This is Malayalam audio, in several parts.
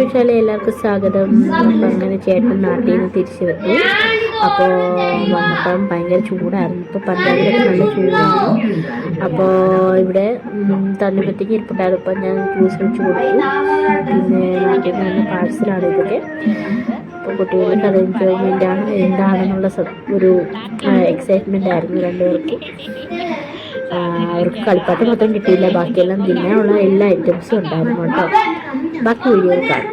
യൂട്യൂബ് ചാനൽ എല്ലാവർക്കും സ്വാഗതം. അപ്പോൾ അങ്ങനെ ചേട്ടൻ നാട്ടിൽ നിന്ന് തിരിച്ചു വന്നു. അപ്പോൾ വന്നപ്പം ഭയങ്കര ചൂടായിരുന്നു. ഇപ്പോൾ പഞ്ചാബിലൊക്കെ നല്ല ചൂടാണ്. അപ്പോൾ ഇവിടെ തണ്ണിമത്തിക്ക് ഇരിപ്പുണ്ടായിരുന്നു. ഇപ്പം ഞാൻ ജ്യൂസ് വെച്ച് കൊടുത്തു. പിന്നെ നാട്ടിൽ നിന്ന് വന്ന പാഴ്സലാണ് ഇതൊക്കെ. അപ്പോൾ കുട്ടികൾക്ക് അത് എൻജോയ്മെൻ്റ് ആണ് എന്താണെന്നുള്ള ഒരു എക്സൈറ്റ്മെൻ്റ് ആയിരുന്നു രണ്ടുപേർക്ക്. അവർക്ക് കളിപ്പാട്ടം മാത്രം കിട്ടിയില്ല, ബാക്കിയെല്ലാം തിന്നാനുള്ള എല്ലാ ഐറ്റംസും ഉണ്ടായിരുന്നു കേട്ടോ. ബാക്കി വീഡിയോ കാണാം.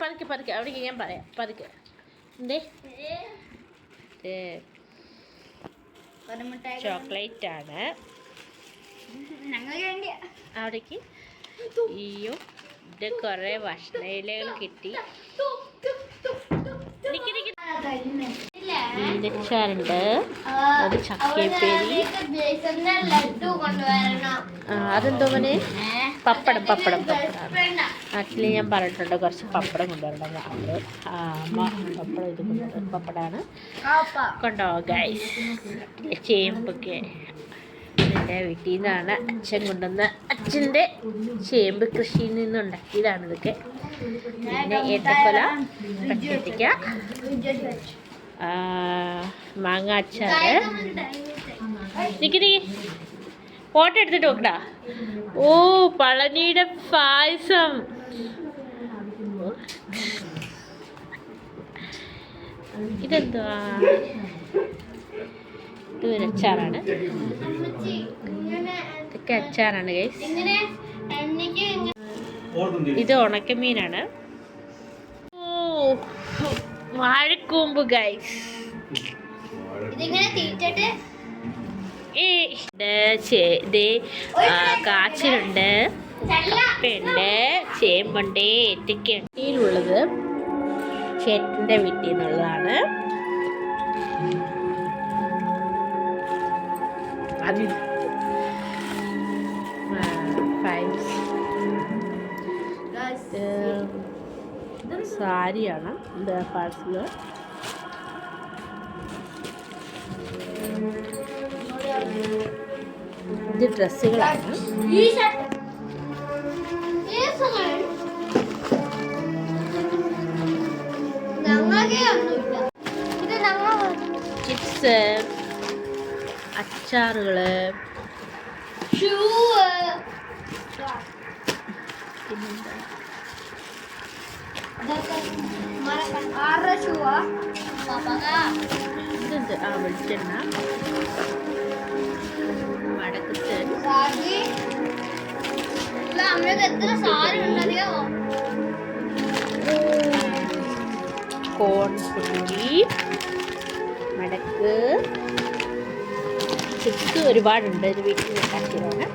പതുക്കെ പതുക്കെ അവിടേക്ക് ഞാൻ പറയാം. പതുക്കെ എന്തേ ചോക്ലേറ്റ് ആണ് അവിടേക്ക്. അയ്യോ, ഇത് കുറേ ഭക്ഷണയിലകൾ കിട്ടി. മീനച്ചാറുണ്ട്, ഒരു ചക്കപ്പേരി. അതെന്തോ മോനെ? പപ്പടം പപ്പടം പപ്പടമാണ്. നാട്ടിൽ ഞാൻ പറഞ്ഞിട്ടുണ്ട് കുറച്ച് പപ്പടം കൊണ്ടുവരണം. അമ്മ പപ്പടം ഇത് കൊണ്ടുവരണം. പപ്പടമാണ് കൊണ്ടോ ഗൈസ്. ചേമ്പൊക്കെ എൻ്റെ വീട്ടിൽ നിന്നാണ് അച്ഛൻ കൊണ്ടുവന്ന. അച്ഛൻ്റെ ചേമ്പ് കൃഷിയിൽ നിന്നുണ്ടാക്കിയതാണ് ഇതൊക്കെ. പിന്നെ ഏത്തക്കൊല, പച്ചത്തിക്ക, മാങ്ങ അച്ചാറ്. നിക്ക് ഫോട്ടോ എടുത്തിട്ട് നോക്കടാ. ഓ, പളനിയുടെ പായസം. ഇതെന്തുവാ? ഇത് അച്ചാറാണ്. ഇതൊക്കെ അച്ചാറാണ് ഗൈസ്. ഇത് ഉണക്കമീനാണ്. ഓ, വാഴക്കൂമ്പ് ഗൈസ്. കാച്ചിലുണ്ട്, കപ്പയുണ്ട്, ചേമ്പുണ്ട്, ഏത്തക്കയുണ്ട്. ഇതിലുള്ളത് ചേട്ടൻ്റെ വീട്ടിൽ നിന്നുള്ളതാണ്. അത് സാരിയാണ് ഇത് പാഴ്സല്. ഇത് ഡ്രസ്സുകളാണ്. ചിപ്സ്, അച്ചാറുകള്, പിന്നെന്താ ഇതുണ്ട്. വെളിച്ചെണ്ണ, വടക്കത്തൻ, കോൺപുളി, മടക്ക്, ചിപ്സ് ഒരുപാടുണ്ട്. ഇത് വീട്ടിൽ ഉണ്ടാക്കിയതാണ്.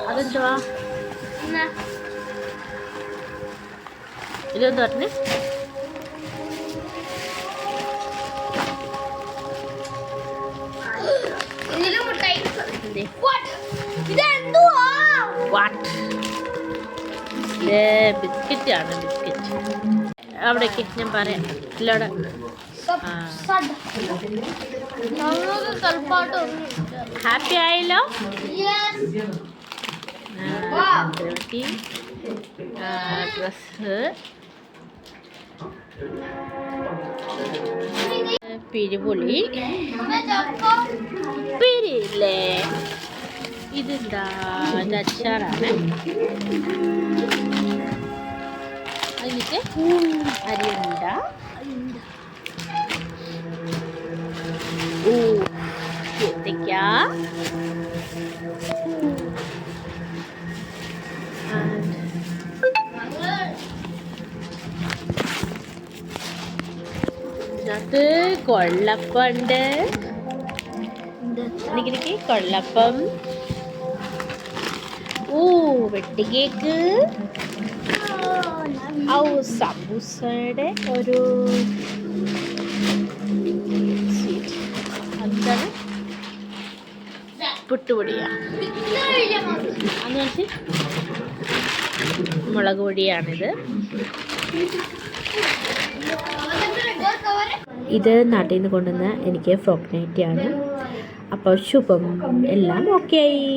അതെന്തുവാ? ഇതെന്ത് പറഞ്ഞു? ബിസ്ക്കറ്റ് ആണ്. ബിസ്ക്കറ്റ് അവിടേക്ക് ഞാൻ പറയാം. ഇല്ലോടെ ഹാപ്പി ആയല്ലോ. ഡ്രസ്, പിരിപുളി, പിരിയില്ലേ? ഇതെന്താ? ഇത് അച്ചാറാണ്. എന്നിട്ട് അരിയുണ്ട, ഏത്തക്ക, ഇതിനകത്ത് കൊള്ളപ്പുണ്ട്. എനിക്ക് കൊള്ളപ്പം. വെട്ടിക്കേക്ക്, സമൂസയുടെ ഒരു സ്വീറ്റ്. എന്താണ്? പുട്ടുപൊടിയാ. അന്ന് വെച്ച് മുളക് പൊടിയാണിത്. ഇത് നാട്ടിൽ നിന്ന് കൊണ്ടുവന്ന എനിക്ക് ഫ്രോക്ക് നൈറ്റിയാണ്. അപ്പോൾ ശുഭം, എല്ലാം ഓക്കെ ആയി.